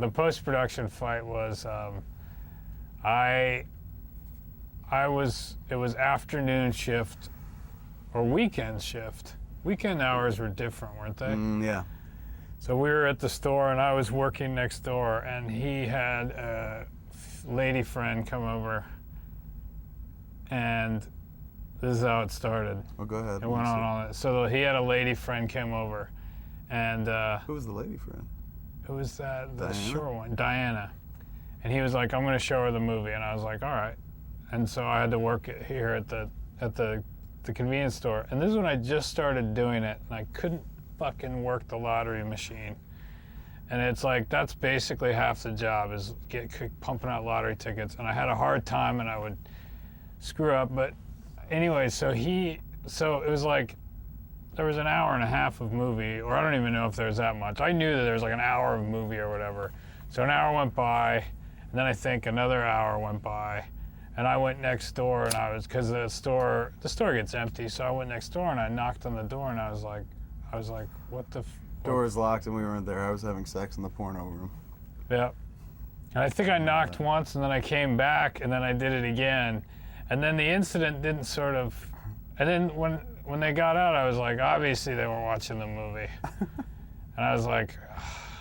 the post-production fight was, it was afternoon shift or weekend shift. Weekend hours were different, weren't they? Yeah. So we were at the store, and I was working next door, and he had a lady friend come over, and this is how it started. Oh, go ahead. It went on all that. So he had a lady friend came over, and who was the lady friend? who was that? The Diana? short one, Diana. And he was like, "I'm going to show her the movie," and I was like, "All right." And so I had to work here at the convenience store, and this is when I just started doing it, and I couldn't fucking work the lottery machine. And it's like, that's basically half the job, is pumping out lottery tickets. And I had a hard time, and I would screw up. But anyway, so it was like, there was an hour and a half of movie, or I don't even know if there was that much. I knew that there was like an hour of movie or whatever. So an hour went by, and then I think another hour went by. And I went next door, and because the store gets empty, so I went next door and I knocked on the door, and I was like, what the? Door was locked and we weren't there. I was having sex in the porno room. Yeah. And I think I knocked once, and then I came back, and then I did it again, and then the incident didn't sort of. And then when they got out, I was like, obviously they weren't watching the movie, and I was like,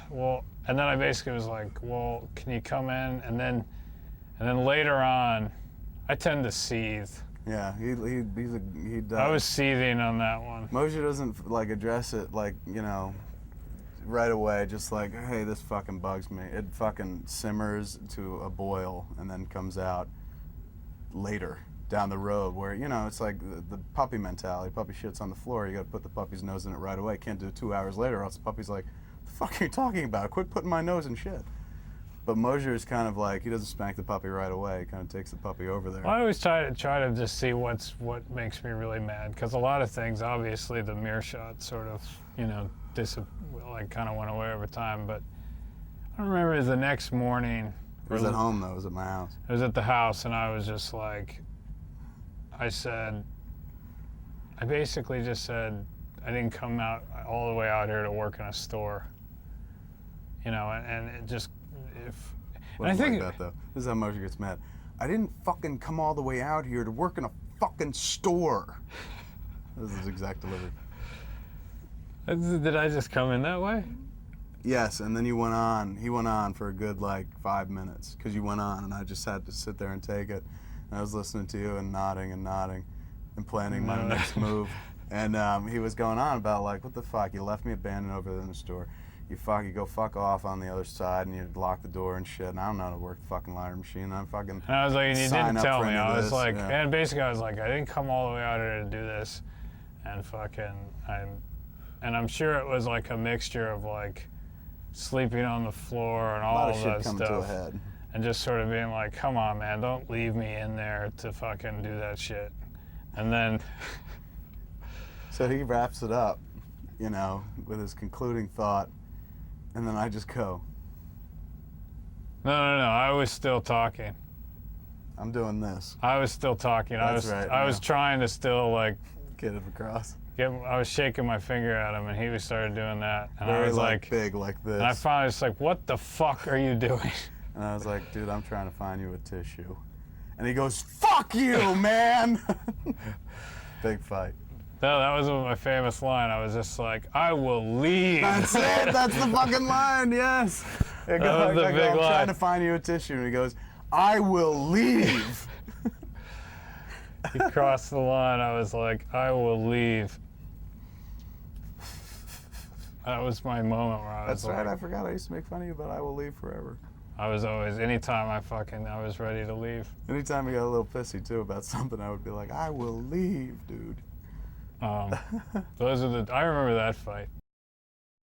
well, and then I basically was like, well, can you come in? And then later on, I tend to seethe. Yeah, he does. I was seething on that one. Moshe doesn't like address it like, right away, just like, hey, this fucking bugs me. It fucking simmers to a boil and then comes out later down the road where, it's like the puppy mentality. Puppy shits on the floor, you gotta put the puppy's nose in it right away. Can't do it 2 hours later or else the puppy's like, the fuck are you talking about? Quit putting my nose in shit. But Moshe is kind of like, he doesn't spank the puppy right away. He kind of takes the puppy over there. Well, I always try to just see what makes me really mad, because a lot of things, obviously, the mirror shot sort of, kind of went away over time. But I don't remember, it was the next morning. It was at home though. It was at my house. It was at the house, and I was just like, I basically just said, I didn't come out all the way out here to work in a store. And it just. I think like that though. This is how Moshe gets mad. I didn't fucking come all the way out here to work in a fucking store. This is his exact delivery. Did I just come in that way? Yes, and then you went on. He went on for a good 5 minutes because you went on, and I just had to sit there and take it. And I was listening to you and nodding and planning my next move. And he was going on about what the fuck? You left me abandoned over there in the store. You go fuck off on the other side, and you lock the door and shit. And I don't know how to work the fucking lottery machine. I'm fucking. And I was like, and you didn't tell me. I was like, yeah. And basically, I was like, I didn't come all the way out here to do this, and I'm sure it was like a mixture of sleeping on the floor and all of that stuff, to a head. And just sort of being like, come on, man, don't leave me in there to fucking do that shit. And then. So he wraps it up, with his concluding thought. And then I just go. No, I was still talking. I'm doing this. I was still talking. I was trying to still get it across. I was shaking my finger at him, and he started doing that. And Very I was like, big like this. And I finally was like, what the fuck are you doing? And I was like, dude, I'm trying to find you a tissue. And he goes, fuck you, man! Big fight. No, that was my famous line. I was just like, I will leave. That's it. That's the fucking line. Yes. That was the big I'm line. trying to find you a tissue, and he goes, I will leave. He crossed the line. I was like, I will leave. That was my moment where I was That's right. I forgot I used to make fun of you, but I will leave forever. I was always, anytime I was ready to leave. Anytime you got a little pissy too about something, I would be like, I will leave, dude. I remember that fight.